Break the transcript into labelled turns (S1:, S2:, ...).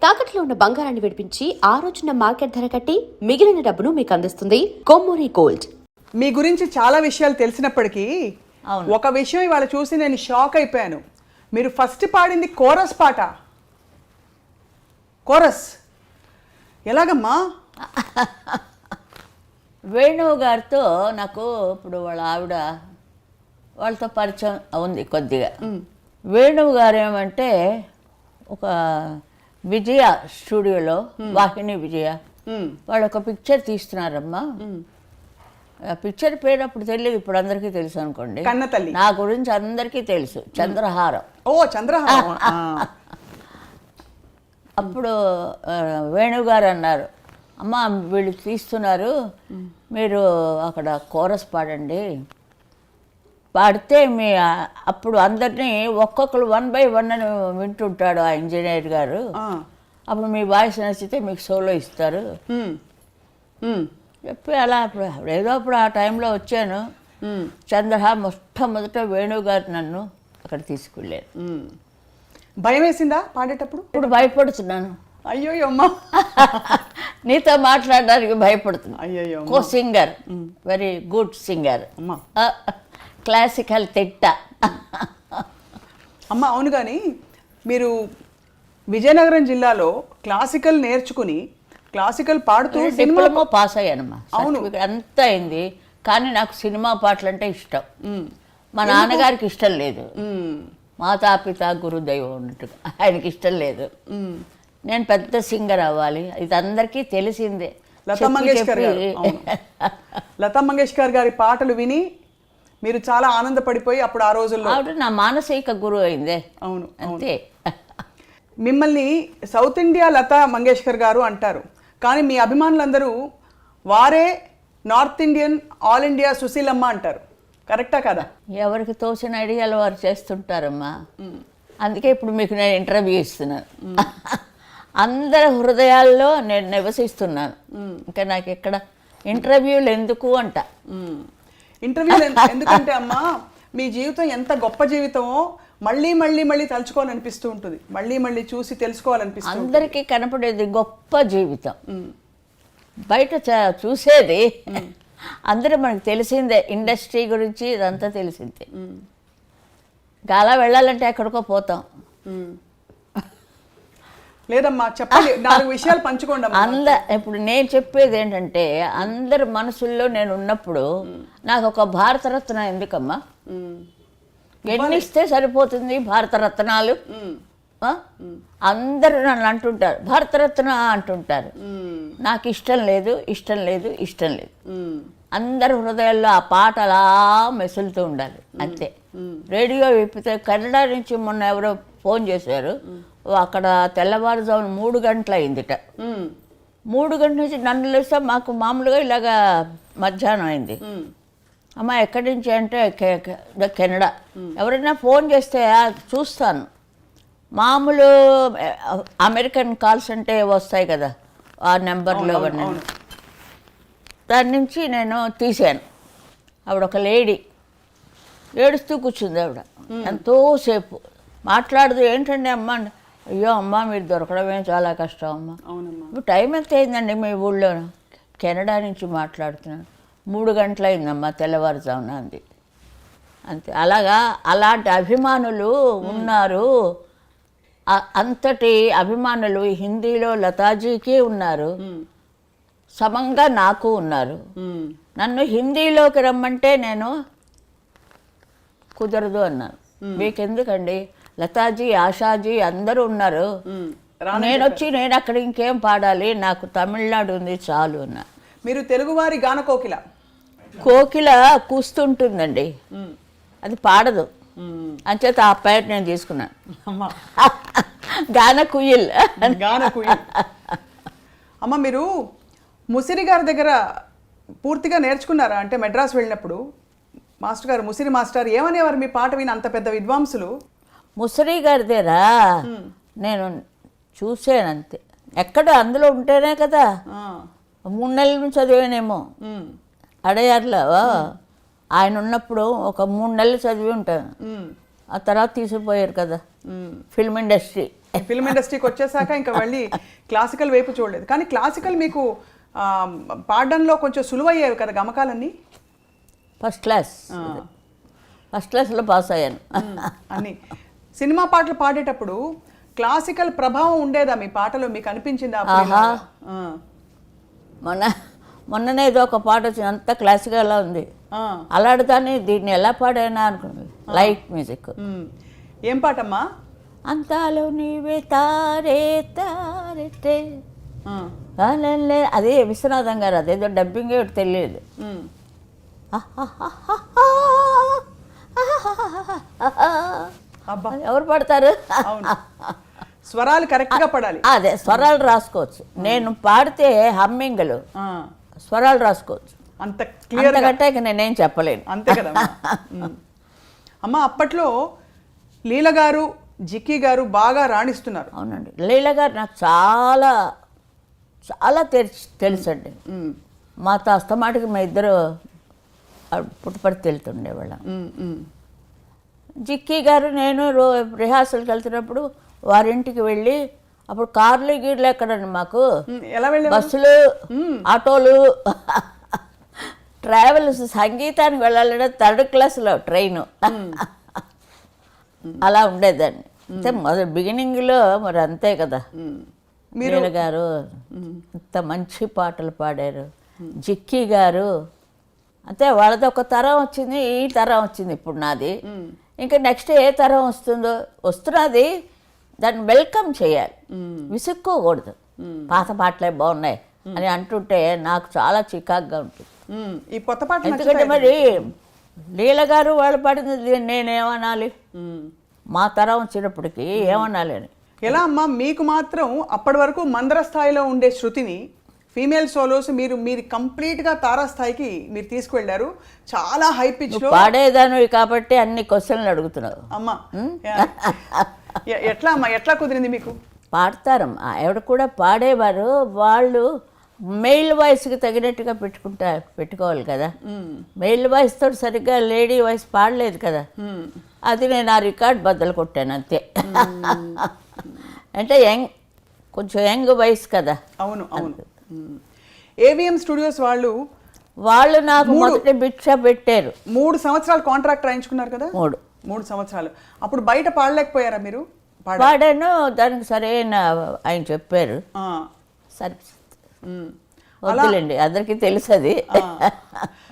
S1: తాకట్లో ఉన్న బంగారాన్ని విడిపించి ఆ రోజున మార్కెట్ ధర కట్టి మిగిలిన డబ్బును మీకు అందిస్తుంది కొమ్మూరి గోల్డ్.
S2: మీ గురించి చాలా విషయాలు తెలిసినప్పటికీ ఒక విషయం ఇవాళ చూసి నేను షాక్ అయిపోయాను. మీరు ఫస్ట్ పాడింది కోరస్ పాట. కోరస్ ఎలాగమ్మా?
S3: వేణువు గారితో నాకు ఇప్పుడు వాళ్ళతో పరిచయం ఉంది కొద్దిగా. వేణువు గారు ఏమంటే ఒక విజయ స్టూడియోలో వాహిని విజయ వాళ్ళు ఒక పిక్చర్ తీస్తున్నారమ్మా. ఆ పిక్చర్ పేరు అప్పుడు తెలియదు, ఇప్పుడు అందరికీ తెలుసు అనుకోండి.
S2: కన్నతల్లి.
S3: నా గురించి అందరికీ తెలుసు, చంద్రహారం.
S2: ఓ చంద్రహారం.
S3: అప్పుడు వేణువు గారు అన్నారు, అమ్మ వీళ్ళు తీస్తున్నారు, మీరు అక్కడ కోరస్ పాడండి. పాడితే అప్పుడు అందరినీ ఒక్కొక్కరు 1 by 1 అని వింటుంటాడు ఆ ఇంజనీర్ గారు. అప్పుడు మీ వాయిస్ నచ్చితే మీకు సోలో ఇస్తారు చెప్పి అలా అప్పుడు ఆ టైంలో వచ్చాను. చంద్రహారం మొట్టమొదట వేణువు గారు నన్ను అక్కడ తీసుకెళ్ళారు.
S2: భయం వేసిందా పాడేటప్పుడు?
S3: ఇప్పుడు భయపడుతున్నాను.
S2: అయ్యో అమ్మా,
S3: నీతో మాట్లాడడానికి భయపడుతున్నాను.
S2: అయ్యో
S3: co singer, very good singer, classical తిట్ట.
S2: అమ్మ అవును, కానీ మీరు విజయనగరం జిల్లాలో క్లాసికల్ నేర్చుకుని క్లాసికల్ పాడుతూ
S3: డిప్లొమా పాస్ అయ్యానమ్మా.
S2: అవును,
S3: అంతా అయింది, కానీ నాకు సినిమా పాటలు అంటే ఇష్టం. మా నాన్నగారికి ఇష్టం లేదు, మాతాపిత గురుదైవం ఉన్నట్టుగా ఆయనకి ఇష్టం లేదు. నేను పెద్ద సింగర్ అవ్వాలి, ఇది అందరికీ తెలిసిందే.
S2: లతా మంగేష్కర్ గారి పాటలు విని మీరు చాలా ఆనందపడిపోయి అప్పుడు ఆ రోజుల్లో
S3: ఆవిడ నా మానసిక గురువు అయిందే.
S2: అవును
S3: అంతే.
S2: మిమ్మల్ని సౌత్ ఇండియా లతా మంగేష్కర్ గారు అంటారు, కానీ మీ అభిమానులందరూ వారే north Indian all India Susheelamma అంటారు. కరెక్టా కదా?
S3: ఎవరికి తోచిన ఐడియాలు వారు చేస్తుంటారమ్మా. అందుకే ఇప్పుడు మీకు నేను ఇంటర్వ్యూ ఇస్తున్నాను. అందరి హృదయాల్లో నేను నివసిస్తున్నాను. ఇంకా నాకు ఎక్కడ ఇంటర్వ్యూలు ఎందుకు అంట.
S2: ఇంటర్వ్యూలు ఎందుకంటే అమ్మా, మీ జీవితం ఎంత గొప్ప జీవితమో మళ్ళీ మళ్ళీ మళ్ళీ తలుచుకోవాలనిపిస్తూ ఉంటుంది, మళ్ళీ మళ్ళీ చూసి తెలుసుకోవాలనిపిస్తుంది.
S3: అందరికీ కనపడేది గొప్ప జీవితం, బయట చూసేది అందరూ మనకు తెలిసిందే. ఇండస్ట్రీ గురించి ఇదంతా తెలిసిందే. అలా వెళ్ళాలంటే ఎక్కడికో పోతాం.
S2: లేదమ్మా చెప్పండి, 4 విషయాలు పంచుకోండి.
S3: ఇప్పుడు నేను చెప్పేది ఏంటంటే, అందరి మనసుల్లో నేను ఉన్నప్పుడు నాకు ఒక భారతరత్న ఎందుకమ్మా? ఎన్ని ఇస్తే సరిపోతుంది భారతరత్నాలు? అందరూ నన్ను అంటుంటారు భారతరత్న అంటుంటారు. నాకు ఇష్టం లేదు, ఇష్టం లేదు, ఇష్టం లేదు. అందరి హృదయాల్లో ఆ పాట అలా మెసులుతూ ఉండాలి అంతే. రేడియో విప్పితే కన్నడ నుంచి మొన్న ఎవరో ఫోన్ చేశారు, అక్కడ తెల్లవారుజామున 3 గంటలు అయిందిట. 3 గంటల నుంచి నన్ను లేస్తే మాకు మామూలుగా ఇలాగా మధ్యాహ్నం అయింది. అమ్మ ఎక్కడి నుంచి అంటే కెనడా. ఎవరైనా ఫోన్ చేస్తే చూస్తాను, మామూలు అమెరికన్ కాల్స్ అంటే వస్తాయి కదా ఆ నెంబర్లో. దాని నుంచి నేను తీశాను. ఆవిడ ఒక లేడీ ఏడుస్తూ కూర్చుంది. ఆవిడ ఎంతోసేపు మాట్లాడదు. ఏంటండి అమ్మ? అయ్యో అమ్మ మీరు దొరకడమే చాలా కష్టం అమ్మ. ఇప్పుడు టైం ఎంత అయిందండి మీ ఊళ్ళో? కెనడా నుంచి మాట్లాడుతున్నాను. 3 గంటలు అయిందమ్మా తెల్లవారుజామున అంది. అంతే. అలాంటి అభిమానులు ఉన్నారు. అంతటి అభిమానులు హిందీలో లతాజీకి ఉన్నారు, సమంగా నాకు ఉన్నారు. నన్ను హిందీలోకి రమ్మంటే నేను కుదరదు అన్నాను. మీకెందుకండి, లతాజీ ఆశాజీ అందరూ ఉన్నారు, నేను అక్కడ ఇంకేం పాడాలి, నాకు తమిళనాడు ఉంది చాలు అన్నా.
S2: మీరు తెలుగువారి గాన కోకిల.
S3: కోకిల కూస్తుంటుందండి, అది పాడదు. అంచేత ఆ పేరు నేను తీసుకున్నాను, గాన కుయిల్.
S2: అమ్మ మీరు ముసిరి గారి దగ్గర పూర్తిగా నేర్చుకున్నారా? అంటే మెడ్రాస్ వెళ్ళినప్పుడు మాస్టర్ గారు, ముసిరి మాస్టర్ ఏమనేవారు మీ పాట విని అంత పెద్ద విద్వాంసులు?
S3: ముసిరి గారి దగ్గర నేను చూసాను అంతే. ఎక్కడ అందులో ఉంటేనే కదా. 3 నెలల నుంచి చదివానేమో అడయార్లో. ఆయన ఉన్నప్పుడు ఒక 3 నెలలు చదివి ఉంటాను. ఆ తర్వాత తీసుకుపోయారు కదా. Film industry.
S2: ఫిల్మ్ ఇండస్ట్రీకి వచ్చేసాక ఇంకా మళ్ళీ క్లాసికల్ వైపు చూడలేదు. కానీ క్లాసికల్ మీకు పాడడంలో కొంచెం సులువయ్యేవి కదా గమకాలన్నీ?
S3: ఫస్ట్ క్లాస్లో పాస్ అయ్యాను.
S2: అన్ని సినిమా పాటలు పాడేటప్పుడు క్లాసికల్ ప్రభావం ఉండేదా మీ పాటలో? మీకు అనిపించిందా?
S3: మొన్ననే ఏదో ఒక పాట వచ్చింది, అంత క్లాసికల్గా ఉంది. అలాంటిదాన్ని దీన్ని ఎలా పాడైనా అనుకున్నాను. Light music.
S2: ఏం పాటమ్మా?
S3: అంతాలో నీవే తారే తారెట్టే అదే విశ్వనాథం గారు, అదేదో డబ్బింగ్ తెలియదు. ఎవరు పడతారు?
S2: స్వరాలు కరెక్ట్ గా పడాలి.
S3: అదే స్వరాలు రాసుకోవచ్చు. నేను పాడితే హమ్మింగ్లు స్వరాలు రాసుకోవచ్చు.
S2: అంత క్లియర్
S3: కంటే నేనేం చెప్పలేను.
S2: అంతే కదా అమ్మ. అప్పట్లో లీల గారు, జిక్కీ గారు బాగా రాణిస్తున్నారు.
S3: అవునండి, లీల గారు నాకు చాలా చాలా తెలుసండి. మాతో అస్తమాటికి మా ఇద్దరు పుట్టుపడి తెలుతుండేవాళ్ళం. జిక్కీ గారు నేను రిహార్సల్కి వెళ్తున్నప్పుడు వారింటికి వెళ్ళి, అప్పుడు కార్లు గీర్లు ఎక్కడండి మాకు, బస్సులు ఆటోలు ట్రావెల్స్. సంగీతానికి వెళ్ళాలంటే 3rd క్లాస్లో ట్రైను అలా ఉండేదాన్ని. అంటే మొదటి బిగినింగ్లో మరి అంతే కదా. మీర గారు అంత మంచి పాటలు పాడారు. జిక్కీ గారు అంతే, వాళ్ళది ఒక తరం వచ్చింది, ఈ తరం వచ్చింది ఇప్పుడు నాది. ఇంకా నెక్స్ట్ ఏ తరం వస్తున్నది, దాన్ని వెల్కమ్ చేయాలి, విసుక్కోకూడదు. పాత పాటలే బాగున్నాయి అని అంటుంటే నాకు చాలా చికాకుగా ఉంటుంది.
S2: ఈ కొత్త పాటలు
S3: ఎందుకంటే మరి లీల గారు వాళ్ళు పాడింది నేనేమనాలి, మా తరం వచ్చినప్పటికీ ఏమనాలి అని.
S2: ఎలా అమ్మా మీకు మాత్రం అప్పటి వరకు మందర స్థాయిలో ఉండే శృతిని ఫీమేల్ సోలోస్ మీరు కంప్లీట్గా తారాస్థాయికి మీరు తీసుకువెళ్ళారు. చాలా హై పిచ్లో
S3: పాడేదానివి కాబట్టి అన్ని క్వశ్చన్లు అడుగుతున్నావు
S2: అమ్మా. ఎట్లా అమ్మా, ఎట్లా కుదిరింది మీకు?
S3: పాడతారమ్మా, ఆవిడ కూడా పాడేవారు. వాళ్ళు మెయిల్ వాయిస్కి తగినట్టుగా పెట్టుకోవాలి కదా. మెయిల్ వాయిస్ తోటి సరిగ్గా లేడీ వాయిస్ పాడలేదు కదా. అది నేను ఆ రికార్డ్ బద్దలు కొట్టాను అంతే. అంటే కొంచెం యంగ్ వయసు కదా.
S2: అవును అవును. ఏవిఎం స్టూడియోస్ వాళ్ళు
S3: నాకు మొదటి భిక్ష పెట్టారు.
S2: 3 సంవత్సరాలు కాంట్రాక్ట్ రాయించుకున్నారు కదా. 3 సంవత్సరాలు. అప్పుడు బయట పాడలేకపోయారా మీరు?
S3: పాడాను, దానికి సరైన ఆయన చెప్పారు. సరే వద్దులేండి, అందరికీ తెలుసు అది.